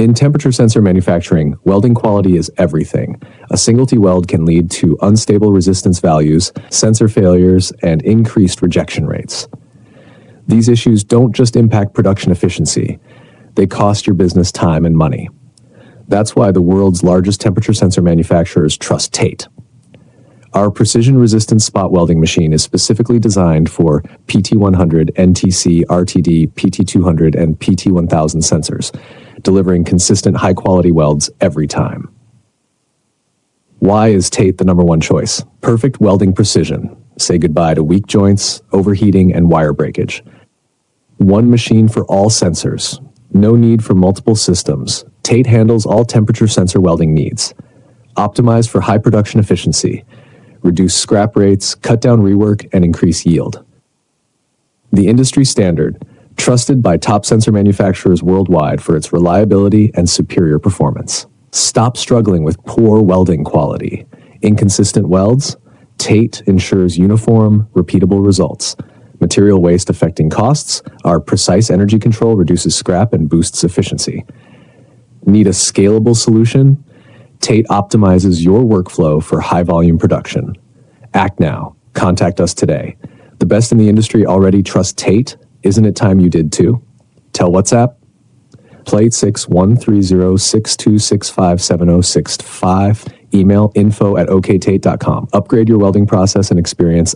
In temperature sensor manufacturing, welding quality is everything. A single T weld can lead to unstable resistance values, sensor failures, and increased rejection rates. These issues don't just impact production efficiency, they cost your business time and money. That's why the world's largest temperature sensor manufacturers trust TATE. Our precision-resistant spot welding machine is specifically designed for PT100, NTC, RTD, PT200, and PT1000 sensors, delivering consistent high-quality welds every time. Why is TATE the #1 choice? Perfect welding precision. Say goodbye to weak joints, overheating, and wire breakage. One machine for all sensors. No need for multiple systems. TATE handles all temperature sensor welding needs. Optimized for high production efficiency. Reduce scrap rates, cut down rework, and increase yield. The industry standard, trusted by top sensor manufacturers worldwide for its reliability and superior performance. Stop struggling with poor welding quality. Inconsistent welds? TATE ensures uniform, repeatable results. Material waste affecting costs? Our precise energy control reduces scrap and boosts efficiency. Need a scalable solution? TATE optimizes your workflow for high-volume production. Act now. Contact us today. The best in the industry already trust TATE. Isn't it time you did too? Tell WhatsApp. +86 130 6265 7065. Email info@oktate.com. Upgrade your welding process and experience